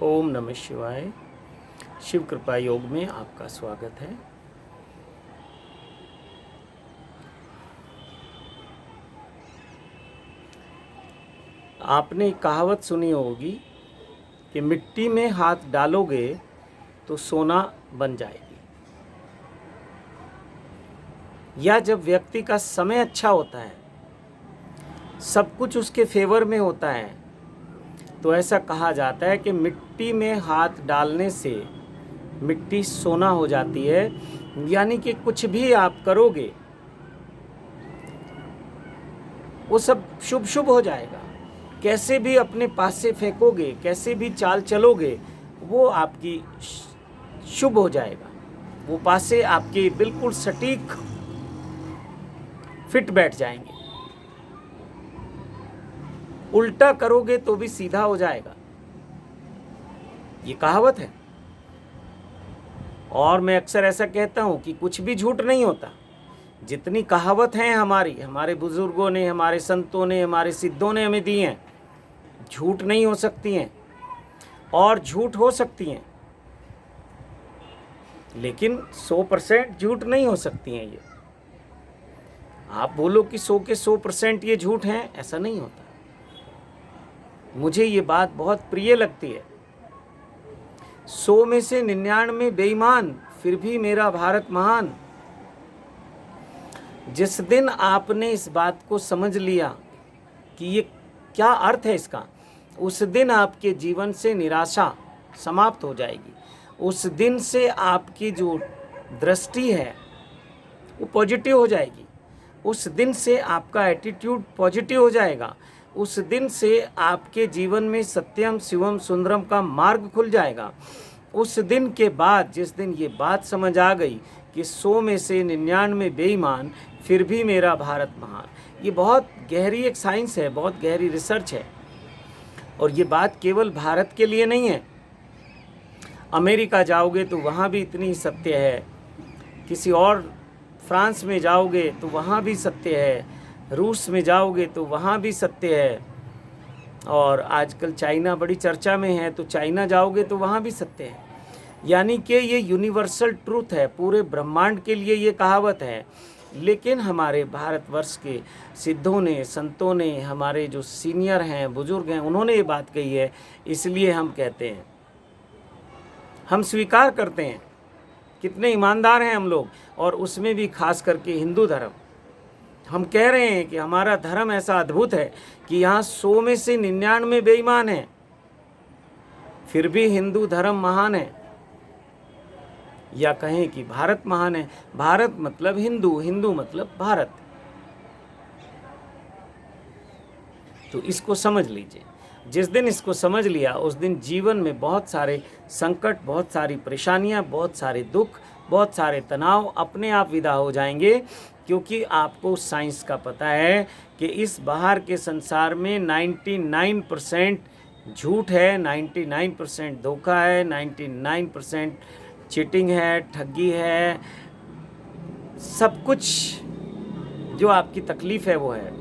ओम नमः शिवाय। शिव कृपा योग में आपका स्वागत है। आपने एक कहावत सुनी होगी कि मिट्टी में हाथ डालोगे तो सोना बन जाएगी। या जब व्यक्ति का समय अच्छा होता है, सब कुछ उसके फेवर में होता है, तो ऐसा कहा जाता है कि मिट्टी में हाथ डालने से मिट्टी सोना हो जाती है। यानी कि कुछ भी आप करोगे वो सब शुभ शुभ हो जाएगा। कैसे भी अपने पास से फेंकोगे, कैसे भी चाल चलोगे, वो आपकी शुभ हो जाएगा। वो पासे आपके बिल्कुल सटीक फिट बैठ जाएंगे। उल्टा करोगे तो भी सीधा हो जाएगा। ये कहावत है। और मैं अक्सर ऐसा कहता हूं कि कुछ भी झूठ नहीं होता। जितनी कहावत हैं हमारे बुजुर्गों ने, हमारे संतों ने, हमारे सिद्धों ने हमें दी हैं, झूठ नहीं हो सकती हैं। और झूठ हो सकती हैं, लेकिन 100% झूठ नहीं हो सकती हैं। ये आप बोलो कि 100 के 100% ये झूठ हैं, ऐसा नहीं होता। मुझे ये बात बहुत प्रिय लगती है। 100 में से 99 बेईमान, फिर भी मेरा भारत महान। जिस दिन आपने इस बात को समझ लिया कि ये क्या अर्थ है इसका, उस दिन आपके जीवन से निराशा समाप्त हो जाएगी। उस दिन से आपकी जो दृष्टि है वो पॉजिटिव हो जाएगी। उस दिन से आपका एटीट्यूड पॉजिटिव हो जाएगा। उस दिन से आपके जीवन में सत्यम शिवम सुंदरम का मार्ग खुल जाएगा। उस दिन के बाद जिस दिन ये बात समझ आ गई कि 100 में से 99 बेईमान, फिर भी मेरा भारत महान, ये बहुत गहरी एक साइंस है, बहुत गहरी रिसर्च है। और ये बात केवल भारत के लिए नहीं है। अमेरिका जाओगे तो वहाँ भी इतनी ही सत्य है। किसी और फ्रांस में जाओगे तो वहाँ भी सत्य है। रूस में जाओगे तो वहाँ भी सत्य है। और आजकल चाइना बड़ी चर्चा में है, तो चाइना जाओगे तो वहाँ भी सत्य है। यानी कि ये यूनिवर्सल ट्रूथ है, पूरे ब्रह्मांड के लिए ये कहावत है। लेकिन हमारे भारतवर्ष के सिद्धों ने, संतों ने, हमारे जो सीनियर हैं, बुजुर्ग हैं, उन्होंने ये बात कही है, इसलिए हम कहते हैं, हम स्वीकार करते हैं। कितने ईमानदार हैं हम लोग, और उसमें भी खास करके हिंदू धर्म। हम कह रहे हैं कि हमारा धर्म ऐसा अद्भुत है कि यहाँ 100 में से 99 बेईमान हैं, फिर भी हिंदू धर्म महान है। या कहें कि भारत महान है। भारत मतलब हिंदू, हिंदू मतलब भारत। तो इसको समझ लीजिए। जिस दिन इसको समझ लिया, उस दिन जीवन में बहुत सारे संकट, बहुत सारी परेशानियां, बहुत सारे दुख, बहुत सारे तनाव अपने आप विदा हो जाएंगे। क्योंकि आपको साइंस का पता है कि इस बाहर के संसार में 99% झूठ है, 99% धोखा है, 99% चीटिंग है, ठगी है, सब कुछ जो आपकी तकलीफ है वो है।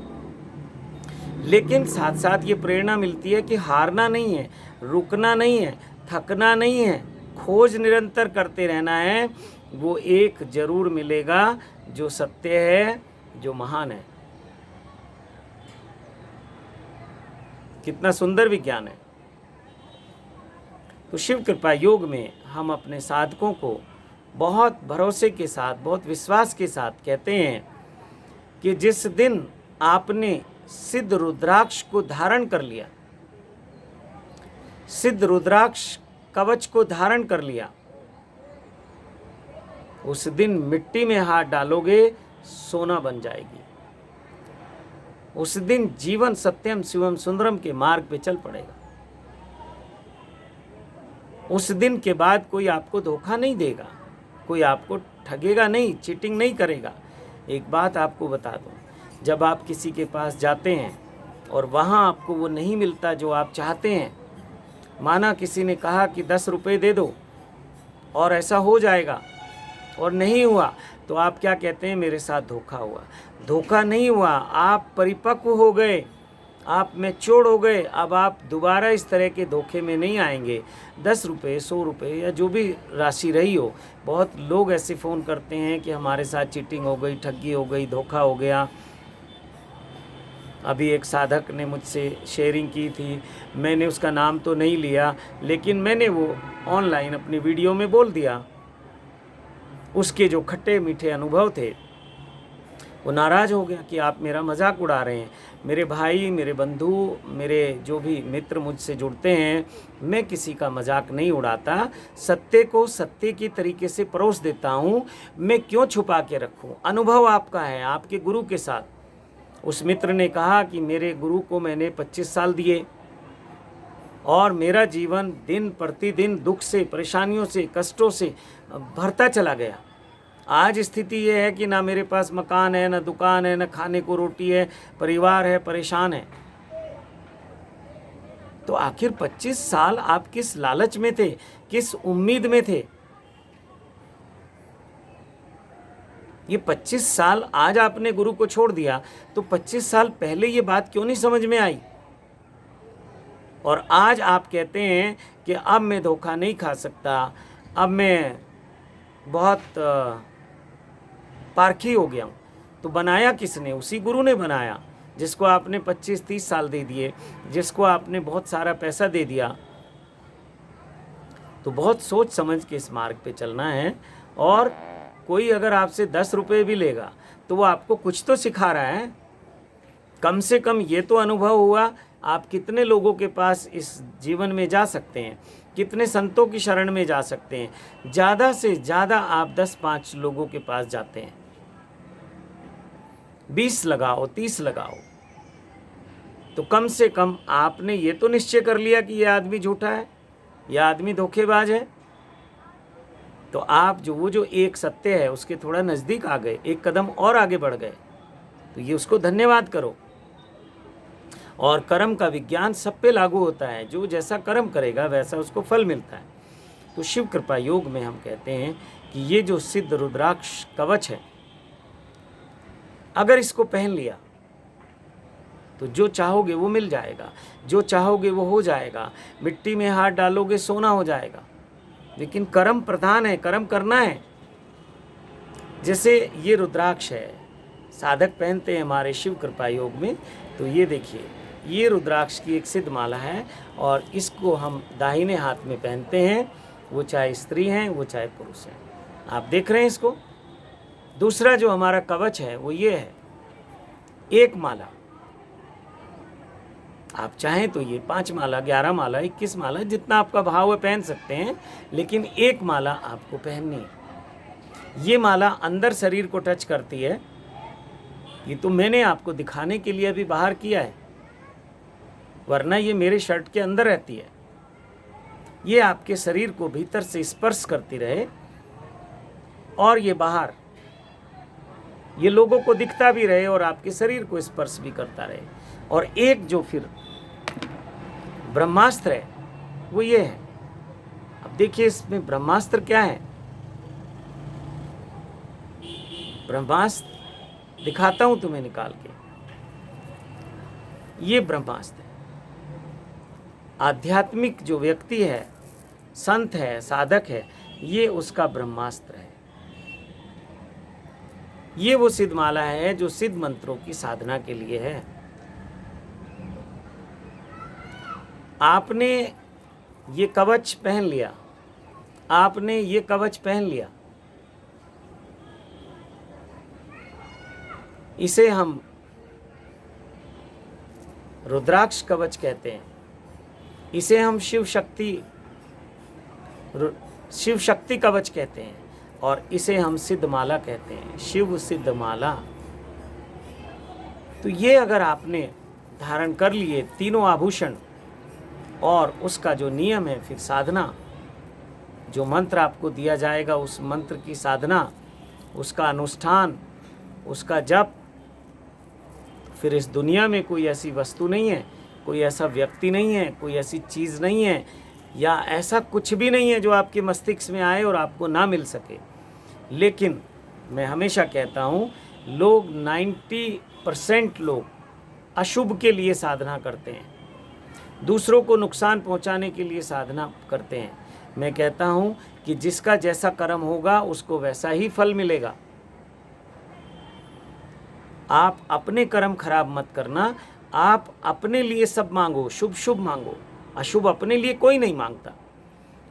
लेकिन साथ साथ ये प्रेरणा मिलती है कि हारना नहीं है, रुकना नहीं है, थकना नहीं है, खोज निरंतर करते रहना है। वो एक जरूर मिलेगा जो सत्य है, जो महान है। कितना सुंदर विज्ञान है। तो शिव कृपा योग में हम अपने साधकों को बहुत भरोसे के साथ, बहुत विश्वास के साथ कहते हैं कि जिस दिन आपने सिद्ध रुद्राक्ष को धारण कर लिया, सिद्ध रुद्राक्ष कवच को धारण कर लिया, उस दिन मिट्टी में हाथ डालोगे सोना बन जाएगी। उस दिन जीवन सत्यम शिवम सुंदरम के मार्ग पे चल पड़ेगा। उस दिन के बाद कोई आपको धोखा नहीं देगा, कोई आपको ठगेगा नहीं, चीटिंग नहीं करेगा। एक बात आपको बता दूं, जब आप किसी के पास जाते हैं और वहाँ आपको वो नहीं मिलता जो आप चाहते हैं, माना किसी ने कहा कि 10 रुपये दे दो और ऐसा हो जाएगा, और नहीं हुआ, तो आप क्या कहते हैं? मेरे साथ धोखा हुआ। धोखा नहीं हुआ, आप परिपक्व हो गए, आप मैच्योर हो गए, अब आप दोबारा इस तरह के धोखे में नहीं आएंगे। 10 रुपये, 100 रुपये या जो भी राशि रही हो, बहुत लोग ऐसे फ़ोन करते हैं कि हमारे साथ चीटिंग हो गई, ठगी हो गई, धोखा हो गया। अभी एक साधक ने मुझसे शेयरिंग की थी, मैंने उसका नाम तो नहीं लिया, लेकिन मैंने वो ऑनलाइन अपनी वीडियो में बोल दिया। उसके जो खट्टे मीठे अनुभव थे, वो नाराज़ हो गया कि आप मेरा मजाक उड़ा रहे हैं। मेरे भाई, मेरे बंधु, मेरे जो भी मित्र मुझसे जुड़ते हैं, मैं किसी का मजाक नहीं उड़ाता, सत्य को सत्य की तरीके से परोस देता हूँ। मैं क्यों छुपा के रखूँ? अनुभव आपका है, आपके गुरु के साथ। उस मित्र ने कहा कि मेरे गुरु को मैंने 25 साल दिए और मेरा जीवन दिन प्रतिदिन दुख से, परेशानियों से, कष्टों से भरता चला गया। आज स्थिति ये है कि ना मेरे पास मकान है, ना दुकान है, ना खाने को रोटी है, परिवार है, परेशान है। तो आखिर 25 साल आप किस लालच में थे, किस उम्मीद में थे? ये 25 साल आज आपने गुरु को छोड़ दिया, तो 25 साल पहले ये बात क्यों नहीं समझ में आई? और आज आप कहते हैं कि अब मैं धोखा नहीं खा सकता, अब मैं बहुत पारखी हो गया हूँ। तो बनाया किसने? उसी गुरु ने बनाया जिसको आपने 25-30 साल दे दिए, जिसको आपने बहुत सारा पैसा दे दिया। तो बहुत सोच समझ के इस मार्ग पे चलना है। और कोई अगर आपसे 10 रुपये भी लेगा तो वो आपको कुछ तो सिखा रहा है। कम से कम ये तो अनुभव हुआ आप कितने लोगों के पास इस जीवन में जा सकते हैं, कितने संतों की शरण में जा सकते हैं। ज़्यादा से ज़्यादा आप 10-5 लोगों के पास जाते हैं, 20 लगाओ, 30 लगाओ, तो कम से कम आपने ये तो निश्चय कर लिया कि ये आदमी झूठा है, ये आदमी धोखेबाज है। तो आप वो जो एक सत्य है उसके थोड़ा नज़दीक आ गए, एक कदम और आगे बढ़ गए, तो ये उसको धन्यवाद करो। और कर्म का विज्ञान सब पे लागू होता है, जो जैसा कर्म करेगा वैसा उसको फल मिलता है। तो शिव कृपा योग में हम कहते हैं कि ये जो सिद्ध रुद्राक्ष कवच है, अगर इसको पहन लिया तो जो चाहोगे वो मिल जाएगा, जो चाहोगे वो हो जाएगा। मिट्टी में हाथ डालोगे सोना हो जाएगा, लेकिन कर्म प्रधान है, कर्म करना है। जैसे ये रुद्राक्ष है, साधक पहनते हैं हमारे शिव कृपा योग में। तो ये देखिए, ये रुद्राक्ष की एक सिद्ध माला है और इसको हम दाहिने हाथ में पहनते हैं, वो चाहे स्त्री हैं, वो चाहे पुरुष हैं। आप देख रहे हैं इसको। दूसरा जो हमारा कवच है वो ये है, एक माला। आप चाहें तो ये 5 माला, 11 माला, 21 माला, जितना आपका भाव है पहन सकते हैं, लेकिन एक माला आपको पहननी है। ये माला अंदर शरीर को टच करती है। ये तो मैंने आपको दिखाने के लिए अभी बाहर किया है, वरना ये मेरे शर्ट के अंदर रहती है। ये आपके शरीर को भीतर से स्पर्श करती रहे और ये बाहर ये लोगों को दिखता भी रहे और आपके शरीर को स्पर्श भी करता रहे। और एक जो फिर ब्रह्मास्त्र है वो ये है। अब देखिए इसमें ब्रह्मास्त्र क्या है। ब्रह्मास्त्र दिखाता हूं तुम्हें निकाल के। ये ब्रह्मास्त्र है। आध्यात्मिक जो व्यक्ति है, संत है, साधक है, ये उसका ब्रह्मास्त्र है। ये वो सिद्ध माला है जो सिद्ध मंत्रों की साधना के लिए है। आपने ये कवच पहन लिया, आपने ये कवच पहन लिया, इसे हम रुद्राक्ष कवच कहते हैं। इसे हम शिव शक्ति कवच कहते हैं और इसे हम सिद्ध माला कहते हैं, शिव सिद्ध माला। तो ये अगर आपने धारण कर लिए तीनों आभूषण और उसका जो नियम है, फिर साधना, जो मंत्र आपको दिया जाएगा उस मंत्र की साधना, उसका अनुष्ठान, उसका जप, फिर इस दुनिया में कोई ऐसी वस्तु नहीं है, कोई ऐसा व्यक्ति नहीं है, कोई ऐसी चीज़ नहीं है, या ऐसा कुछ भी नहीं है जो आपके मस्तिष्क में आए और आपको ना मिल सके। लेकिन मैं हमेशा कहता हूँ, लोग 90% लोग अशुभ के लिए साधना करते हैं, दूसरों को नुकसान पहुंचाने के लिए साधना करते हैं। मैं कहता हूं कि जिसका जैसा कर्म होगा उसको वैसा ही फल मिलेगा। आप अपने कर्म खराब मत करना, आप अपने लिए सब मांगो, शुभ शुभ मांगो, अशुभ अपने लिए कोई नहीं मांगता।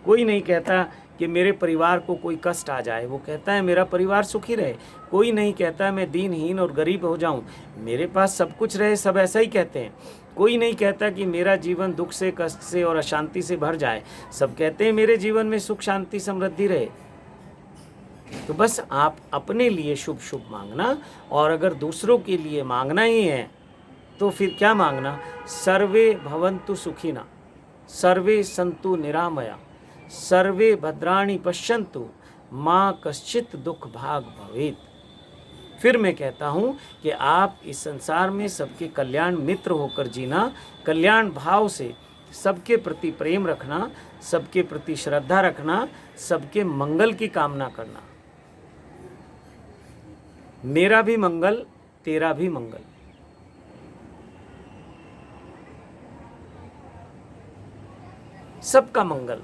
कोई नहीं कहता कि मेरे परिवार को कोई कष्ट आ जाए, वो कहता है मेरा परिवार सुखी रहे। कोई नहीं कहता मैं दीनहीन और गरीब हो जाऊं, मेरे पास सब कुछ रहे, सब ऐसा ही कहते हैं। कोई नहीं कहता कि मेरा जीवन दुख से, कष्ट से और अशांति से भर जाए, सब कहते हैं मेरे जीवन में सुख शांति समृद्धि रहे। तो बस आप अपने लिए शुभ शुभ मांगना, और अगर दूसरों के लिए मांगना ही है तो फिर क्या मांगना, सर्वे भवन्तु सुखिना, सर्वे सन्तु निरामया, सर्वे भद्राणि पश्यन्तु, माँ कश्चित दुख भाग भवेत। फिर मैं कहता हूँ कि आप इस संसार में सबके कल्याण मित्र होकर जीना, कल्याण भाव से सबके प्रति प्रेम रखना, सबके प्रति श्रद्धा रखना, सबके मंगल की कामना करना। मेरा भी मंगल, तेरा भी मंगल। सबका मंगल,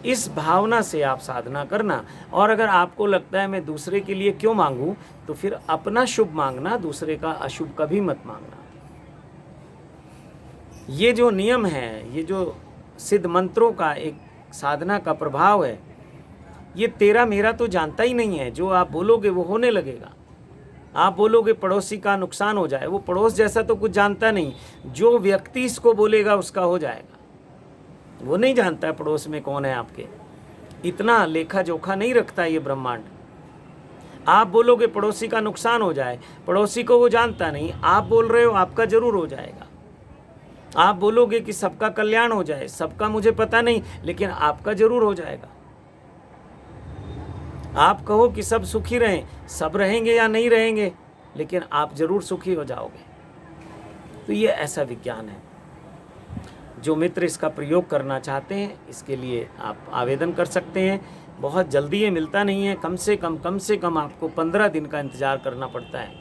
इस भावना से आप साधना करना। और अगर आपको लगता है मैं दूसरे के लिए क्यों मांगूं, तो फिर अपना शुभ मांगना, दूसरे का अशुभ कभी मत मांगना। ये जो नियम है, ये जो सिद्ध मंत्रों का एक साधना का प्रभाव है, ये तेरा मेरा तो जानता ही नहीं है। जो आप बोलोगे वो होने लगेगा। आप बोलोगे पड़ोसी का नुकसान हो जाए, वो पड़ोस जैसा तो कुछ जानता नहीं। जो व्यक्ति इसको बोलेगा उसका हो जाएगा। वो नहीं जानता है पड़ोस में कौन है आपके, इतना लेखा जोखा नहीं रखता ये ब्रह्मांड। आप बोलोगे पड़ोसी का नुकसान हो जाए, पड़ोसी को वो जानता नहीं, आप बोल रहे हो आपका जरूर हो जाएगा। आप बोलोगे कि सबका कल्याण हो जाए, सबका मुझे पता नहीं, लेकिन आपका जरूर हो जाएगा। आप कहो कि सब सुखी रहें, सब रहेंगे या नहीं रहेंगे, लेकिन आप जरूर सुखी हो जाओगे। तो ये ऐसा विज्ञान है। जो मित्र इसका प्रयोग करना चाहते हैं, इसके लिए आप आवेदन कर सकते हैं। बहुत जल्दी ये मिलता नहीं है, कम से कम आपको 15 दिन का इंतज़ार करना पड़ता है।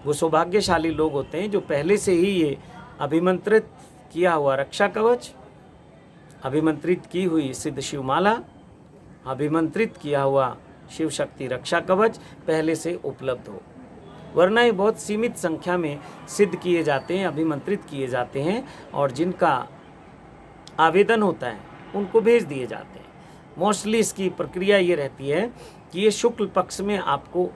वो सौभाग्यशाली लोग होते हैं जो पहले से ही ये अभिमंत्रित किया हुआ रक्षा कवच, अभिमंत्रित की हुई सिद्ध शिवमाला, अभिमंत्रित किया हुआ शिव शक्ति रक्षा कवच पहले से उपलब्ध हो। वरना ये बहुत सीमित संख्या में सिद्ध किए जाते हैं, अभिमंत्रित किए जाते हैं, और जिनका आवेदन होता है उनको भेज दिए जाते हैं। मोस्टली इसकी प्रक्रिया ये रहती है कि ये शुक्ल पक्ष में आपको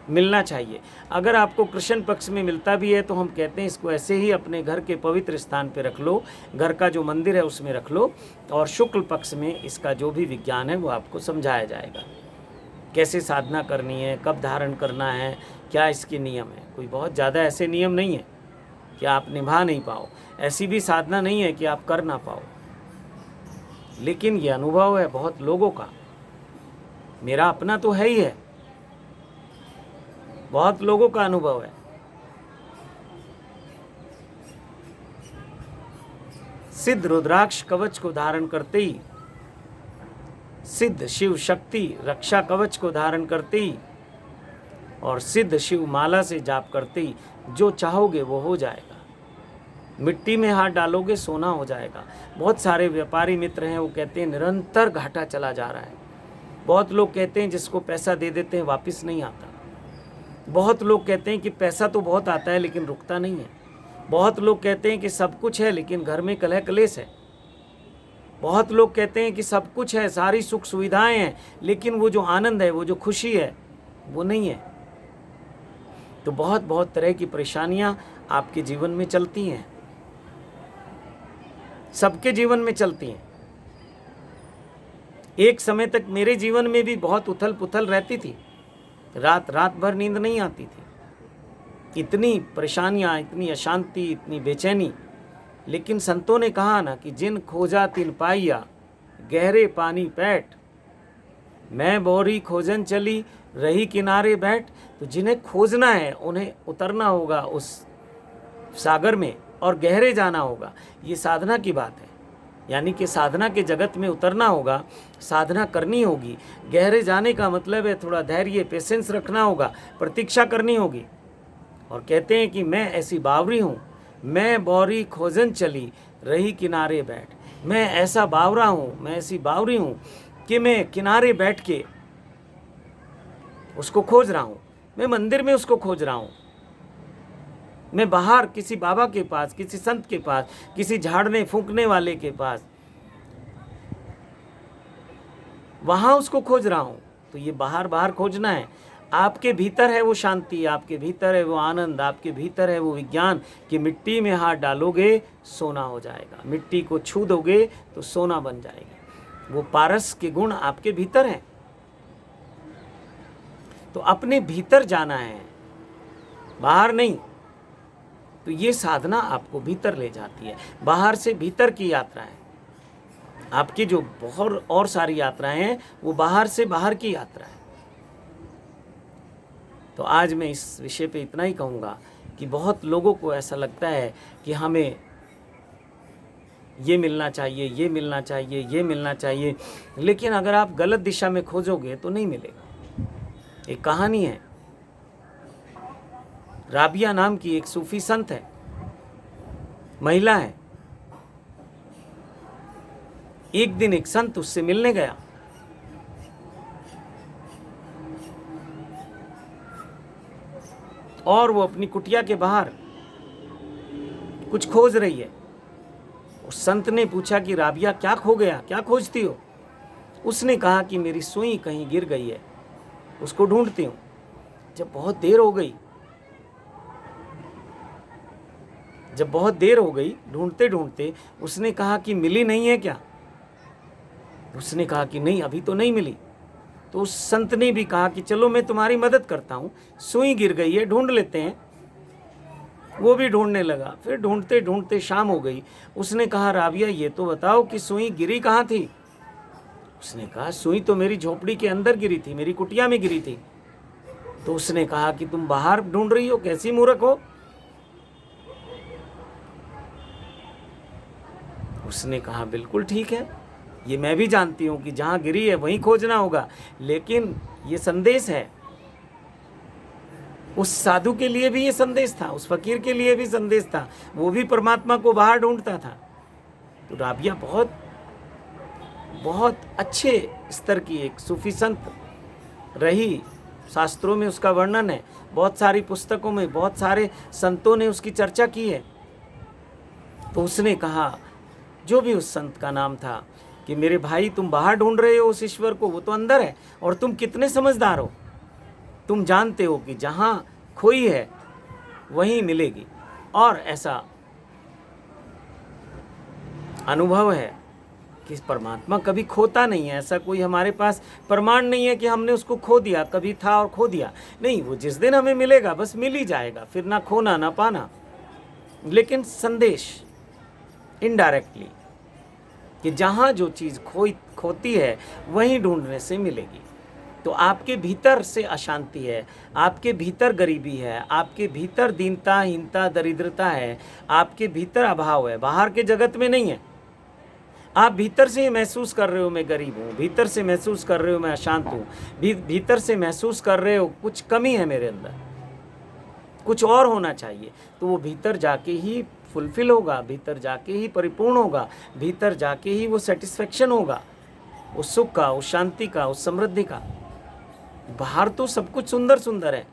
मिलना चाहिए। अगर आपको कृष्ण पक्ष में मिलता भी है तो हम कहते हैं इसको ऐसे ही अपने घर के पवित्र स्थान पे रख लो, घर का जो मंदिर है उसमें रख लो, और शुक्ल पक्ष में इसका जो भी विज्ञान है वो आपको समझाया जाएगा। कैसे साधना करनी है, कब धारण करना है, क्या इसके नियम है। कोई बहुत ज़्यादा ऐसे नियम नहीं है कि आप निभा नहीं पाओ, ऐसी भी साधना नहीं है कि आप कर ना पाओ। लेकिन ये अनुभव है बहुत लोगों का, मेरा अपना तो है ही है, बहुत लोगों का अनुभव है। सिद्ध रुद्राक्ष कवच को धारण करते ही, सिद्ध शिव शक्ति रक्षा कवच को धारण करते ही, और सिद्ध शिव माला से जाप करते ही जो चाहोगे वो हो जाएगा। मिट्टी में हाथ डालोगे सोना हो जाएगा। बहुत सारे व्यापारी मित्र हैं, वो कहते हैं निरंतर घाटा चला जा रहा है। बहुत लोग कहते हैं जिसको पैसा दे देते हैं वापस नहीं आता। बहुत लोग कहते हैं कि पैसा तो बहुत आता है लेकिन रुकता नहीं है। बहुत लोग कहते हैं कि सब कुछ है लेकिन घर में कलह कलेश है। बहुत लोग कहते हैं कि सब कुछ है, सारी सुख सुविधाएं हैं, लेकिन वो जो आनंद है, वो जो खुशी है, वो नहीं है। तो बहुत बहुत तरह की परेशानियां आपके जीवन में चलती हैं, सबके जीवन में चलती हैं। एक समय तक मेरे जीवन में भी बहुत उथल पुथल रहती थी, रात भर नींद नहीं आती थी, इतनी परेशानियां, इतनी अशांति, इतनी बेचैनी। लेकिन संतों ने कहा ना कि जिन खोजा तिन पाइया, गहरे पानी पैठ, मैं बोरी खोजन चली रही किनारे बैठ। तो जिन्हें खोजना है उन्हें उतरना होगा उस सागर में और गहरे जाना होगा। ये साधना की बात है, यानी कि साधना के जगत में उतरना होगा, साधना करनी होगी। गहरे जाने का मतलब है थोड़ा धैर्य, पेशेंस रखना होगा, प्रतीक्षा करनी होगी। और कहते हैं कि मैं ऐसी बावरी हूँ, मैं बौरी खोजन चली रही किनारे बैठ। मैं ऐसा बावरा हूँ, मैं ऐसी बावरी हूँ कि मैं किनारे बैठ के उसको खोज रहा हूँ, मैं मंदिर में उसको खोज रहा हूँ, मैं बाहर किसी बाबा के पास, किसी संत के पास, किसी झाड़ने फूंकने वाले के पास, वहाँ उसको खोज रहा हूँ। तो ये बाहर बाहर खोजना है। आपके भीतर है वो शांति, आपके भीतर है वो आनंद, आपके भीतर है वो विज्ञान कि मिट्टी में हाथ डालोगे सोना हो जाएगा, मिट्टी को छू दोगे तो सोना बन जाएगी। वो पारस के गुण आपके भीतर हैं। तो अपने भीतर जाना है, बाहर नहीं। तो ये साधना आपको भीतर ले जाती है, बाहर से भीतर की यात्रा है। आपकी जो बहुत और सारी यात्राएं हैं वो बाहर से बाहर की यात्रा है। तो आज मैं इस विषय पे इतना ही कहूँगा कि बहुत लोगों को ऐसा लगता है कि हमें ये मिलना चाहिए, ये मिलना चाहिए, ये मिलना चाहिए, लेकिन अगर आप गलत दिशा में खोजोगे तो नहीं मिलेगा। एक कहानी है, राबिया नाम की एक सूफी संत है, महिला है। एक दिन एक संत उससे मिलने गया। और वो अपनी कुटिया के बाहर कुछ खोज रही है। उस संत ने पूछा कि राबिया क्या खो गया, क्या खोजती हो? उसने कहा कि मेरी सुई कहीं गिर गई है, उसको ढूंढती हूँ। जब बहुत देर हो गई ढूंढते ढूंढते उसने कहा कि मिली नहीं है क्या? उसने कहा कि नहीं, अभी तो नहीं मिली। तो उस संत ने भी कहा कि चलो मैं तुम्हारी मदद करता हूँ, सुई गिर गई है, ढूंढ लेते हैं। वो भी ढूंढने लगा। फिर ढूंढते ढूंढते शाम हो गई। उसने कहा राबिया ये तो बताओ कि सुई गिरी कहाँ थी? उसने कहा सुई तो मेरी झोपड़ी के अंदर गिरी थी, मेरी कुटिया में गिरी थी। तो उसने कहा कि तुम बाहर ढूंढ रही हो, कैसी मूर्ख हो? उसने कहा बिल्कुल ठीक है, ये मैं भी जानती हूँ कि जहाँ गिरी है वहीं खोजना होगा, लेकिन ये संदेश है। उस साधु के लिए भी ये संदेश था, उस फकीर के लिए भी संदेश था, वो भी परमात्मा को बाहर ढूंढता था। तो राबिया बहुत बहुत अच्छे स्तर की एक सूफी संत रही। शास्त्रों में उसका वर्णन है, बहुत सारी पुस्तकों में बहुत सारे संतों ने उसकी चर्चा की है। तो उसने कहा, जो भी उस संत का नाम था, कि मेरे भाई तुम बाहर ढूंढ रहे हो उस ईश्वर को, वो तो अंदर है। और तुम कितने समझदार हो, तुम जानते हो कि जहाँ खोई है वहीं मिलेगी। और ऐसा अनुभव है कि परमात्मा कभी खोता नहीं है। ऐसा कोई हमारे पास प्रमाण नहीं है कि हमने उसको खो दिया, कभी था और खो दिया। नहीं, वो जिस दिन हमें मिलेगा बस मिल ही जाएगा, फिर ना खोना ना पाना। लेकिन संदेश इनडायरेक्टली कि जहाँ जो चीज़ खोती है वहीं ढूंढने से मिलेगी। तो आपके भीतर से अशांति है, आपके भीतर गरीबी है, आपके भीतर दीनता, हीनता, दरिद्रता है, आपके भीतर अभाव है, बाहर के जगत में नहीं है। आप भीतर से महसूस कर रहे हो मैं गरीब हूँ, भीतर से महसूस कर रहे हो मैं अशांत हूँ, भीतर से महसूस कर रहे हो कुछ कमी है मेरे अंदर, कुछ और होना चाहिए। तो वो भीतर जाके ही फुलफिल होगा, भीतर जाके ही परिपूर्ण होगा, भीतर जाके ही वो सेटिस्फेक्शन होगा, उस सुख का, उस शांति का, उस समृद्धि का। बाहर तो सब कुछ सुंदर सुंदर है,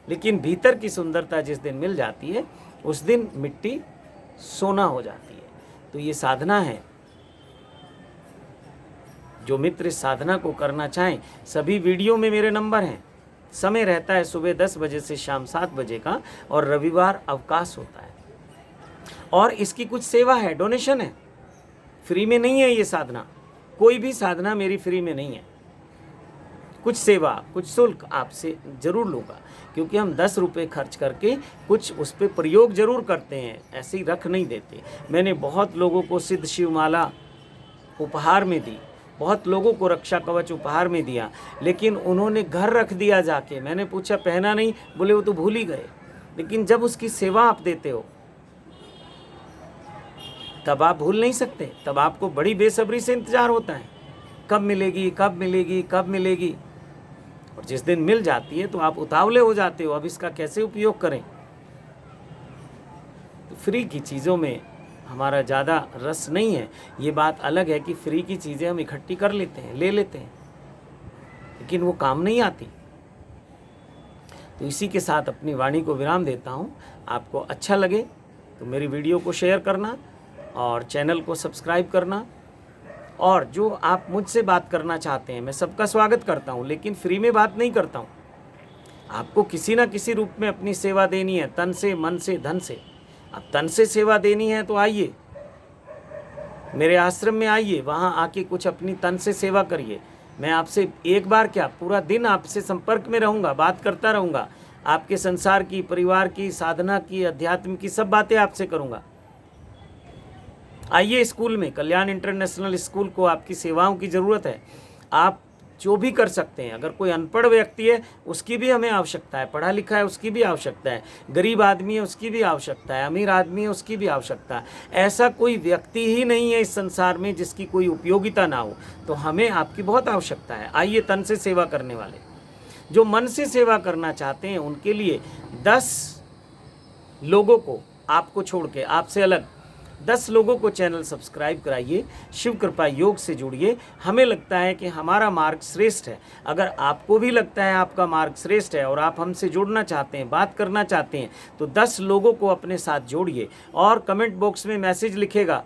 लेकिन भीतर की सुंदरता जिस दिन मिल जाती है उस दिन मिट्टी सोना हो जाती है। तो ये साधना है। जो मित्र इस साधना को करना चाहें, सभी वीडियो में मेरे नंबर हैं। समय रहता है सुबह 10 बजे से शाम 7 बजे का, और रविवार अवकाश होता है। और इसकी कुछ सेवा है, डोनेशन है, फ्री में नहीं है ये साधना। कोई भी साधना मेरी फ्री में नहीं है। कुछ सेवा, कुछ शुल्क आपसे ज़रूर लूँगा, क्योंकि हम 10 रुपये खर्च करके कुछ उस पर प्रयोग ज़रूर करते हैं, ऐसे ही रख नहीं देते। मैंने बहुत लोगों को सिद्ध शिवमाला उपहार में दी, बहुत लोगों को रक्षा कवच उपहार में दिया, लेकिन उन्होंने घर रख दिया जाके। मैंने पूछा पहना नहीं? बोले वो तो भूल ही गए। लेकिन जब उसकी सेवा आप देते हो तब आप भूल नहीं सकते, तब आपको बड़ी बेसब्री से इंतज़ार होता है, कब मिलेगी, कब मिलेगी, कब मिलेगी। और जिस दिन मिल जाती है तो आप उतावले हो जाते हो, अब इसका कैसे उपयोग करें। तो फ्री की चीज़ों में हमारा ज़्यादा रस नहीं है। ये बात अलग है कि फ्री की चीज़ें हम इकट्ठी कर लेते हैं, ले लेते हैं, लेकिन वो काम नहीं आती। तो इसी के साथ अपनी वाणी को विराम देता हूँ। आपको अच्छा लगे तो मेरी वीडियो को शेयर करना और चैनल को सब्सक्राइब करना। और जो आप मुझसे बात करना चाहते हैं, मैं सबका स्वागत करता हूँ, लेकिन फ्री में बात नहीं करता हूँ। आपको किसी ना किसी रूप में अपनी सेवा देनी है, तन से, मन से, धन से। अब तन से सेवा देनी है तो आइए मेरे आश्रम में, आइए वहाँ आके कुछ अपनी तन से सेवा करिए। मैं आपसे एक बार क्या, पूरा दिन आपसे संपर्क में रहूँगा, बात करता रहूँगा। आपके संसार की, परिवार की, साधना की, अध्यात्म की सब बातें आपसे करूँगा। आइए स्कूल में, कल्याण इंटरनेशनल स्कूल को आपकी सेवाओं की ज़रूरत है। आप जो भी कर सकते हैं। अगर कोई अनपढ़ व्यक्ति है उसकी भी हमें आवश्यकता है, पढ़ा लिखा है उसकी भी आवश्यकता है, गरीब आदमी है उसकी भी आवश्यकता है, अमीर आदमी है उसकी भी आवश्यकता है। ऐसा कोई व्यक्ति ही नहीं है इस संसार में जिसकी कोई उपयोगिता ना हो। तो हमें आपकी बहुत आवश्यकता है। आइए तन से सेवा करने वाले। जो मन से सेवा करना चाहते हैं उनके लिए 10 लोगों को, आपको छोड़ के, आपसे अलग 10 लोगों को चैनल सब्सक्राइब कराइए, शिव कृपा योग से जुड़िए। हमें लगता है कि हमारा मार्ग श्रेष्ठ है। अगर आपको भी लगता है आपका मार्ग श्रेष्ठ है और आप हमसे जुड़ना चाहते हैं, बात करना चाहते हैं, तो 10 लोगों को अपने साथ जोड़िए। और कमेंट बॉक्स में मैसेज लिखेगा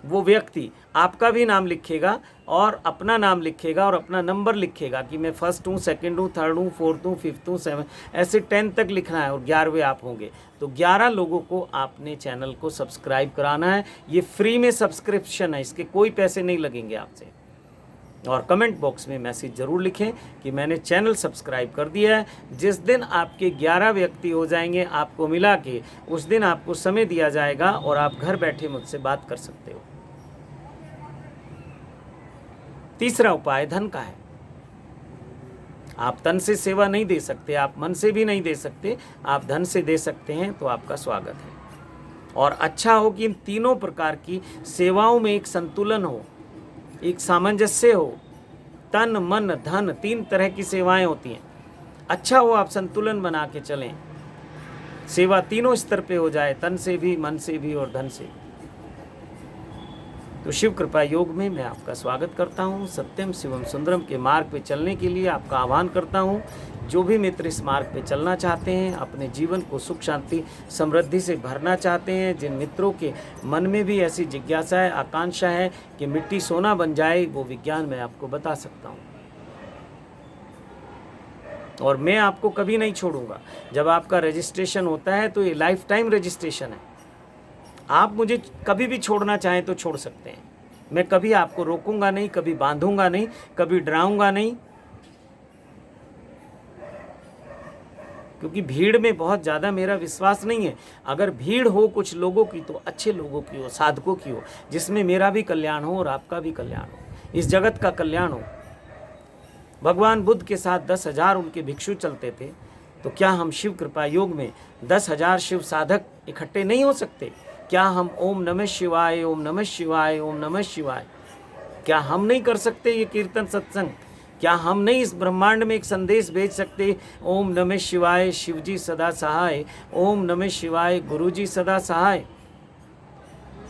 वो व्यक्ति, आपका भी नाम लिखेगा और अपना नाम लिखेगा और अपना नंबर लिखेगा कि मैं फर्स्ट हूँ, सेकंड हूँ, थर्ड हूँ, फोर्थ हूँ, फिफ्थ हूँ, 7, ऐसे 10 तक लिखना है और 11वें आप होंगे। तो 11 लोगों को आपने चैनल को सब्सक्राइब कराना है। ये फ्री में सब्सक्रिप्शन है, इसके कोई पैसे नहीं लगेंगे आपसे। और कमेंट बॉक्स में मैसेज ज़रूर लिखें कि मैंने चैनल सब्सक्राइब कर दिया है। जिस दिन आपके 11 व्यक्ति हो जाएंगे आपको मिला के, उस दिन आपको समय दिया जाएगा और आप घर बैठे मुझसे बात कर सकते हो। तीसरा उपाय धन का है। आप तन से सेवा नहीं दे सकते, आप मन से भी नहीं दे सकते, आप धन से दे सकते हैं, तो आपका स्वागत है। और अच्छा हो कि इन तीनों प्रकार की सेवाओं में एक संतुलन हो, एक सामंजस्य हो। तन, मन, धन, 3 तरह की सेवाएं होती हैं। अच्छा हो आप संतुलन बना के चलें, सेवा तीनों स्तर पे हो जाए, तन से भी, मन से भी और धन से। तो शिव कृपा योग में मैं आपका स्वागत करता हूँ। सत्यम शिवम सुंदरम के मार्ग पे चलने के लिए आपका आह्वान करता हूँ। जो भी मित्र इस मार्ग पे चलना चाहते हैं, अपने जीवन को सुख शांति समृद्धि से भरना चाहते हैं, जिन मित्रों के मन में भी ऐसी जिज्ञासा है, आकांक्षा है कि मिट्टी सोना बन जाए, वो विज्ञान मैं आपको बता सकता हूँ। और मैं आपको कभी नहीं छोड़ूंगा। जब आपका रजिस्ट्रेशन होता है तो ये लाइफ टाइम रजिस्ट्रेशन है। आप मुझे कभी भी छोड़ना चाहें तो छोड़ सकते हैं। मैं कभी आपको रोकूंगा नहीं, कभी बांधूंगा नहीं, कभी डराऊंगा नहीं, क्योंकि भीड़ में बहुत ज़्यादा मेरा विश्वास नहीं है। अगर भीड़ हो कुछ लोगों की तो अच्छे लोगों की हो, साधकों की हो, जिसमें मेरा भी कल्याण हो और आपका भी कल्याण हो, इस जगत का कल्याण हो। भगवान बुद्ध के साथ 10,000 उनके भिक्षु चलते थे, तो क्या हम शिव कृपा योग में 10,000 शिव साधक इकट्ठे नहीं हो सकते? क्या हम ओम नमः शिवाय, ओम नमः शिवाय, ओम नमः शिवाय, क्या हम नहीं कर सकते ये कीर्तन सत्संग? क्या हम नहीं इस ब्रह्मांड में एक संदेश भेज सकते? ओम नमः शिवाय, शिवजी सदा सहाय, ओम नमः शिवाय, गुरुजी सदा सहाय।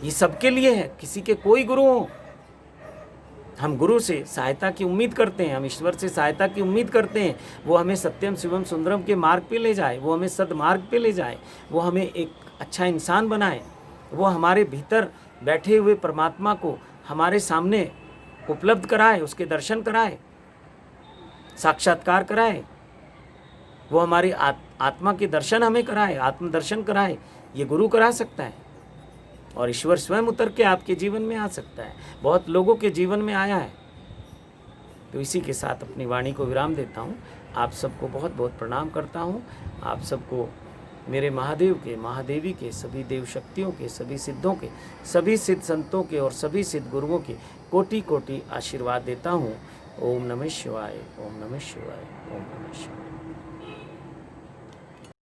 ये सबके लिए है, किसी के कोई गुरु हो। हम गुरु से सहायता की उम्मीद करते हैं, हम ईश्वर से सहायता की उम्मीद करते हैं। वो हमें सत्यम शिवम सुंदरम के मार्ग पे ले जाए, वो हमें सदमार्ग पे ले जाए, वो हमें एक अच्छा इंसान बनाए, वो हमारे भीतर बैठे हुए परमात्मा को हमारे सामने उपलब्ध कराए, उसके दर्शन कराए, साक्षात्कार कराए, वो हमारी आत्मा के दर्शन हमें कराए, आत्मदर्शन कराए। ये गुरु करा सकता है और ईश्वर स्वयं उतर के आपके जीवन में आ सकता है। बहुत लोगों के जीवन में आया है। तो इसी के साथ अपनी वाणी को विराम देता हूँ। आप सबको बहुत बहुत प्रणाम करता हूँ। आप सबको मेरे महादेव के, महादेवी के, सभी देव शक्तियों के, सभी सिद्धों के, सभी सिद्ध संतों के और सभी सिद्ध गुरुओं के कोटि कोटि आशीर्वाद देता हूँ। ओम नमः शिवाय, ओम नमः शिवाय, ओम नमः शिवाय।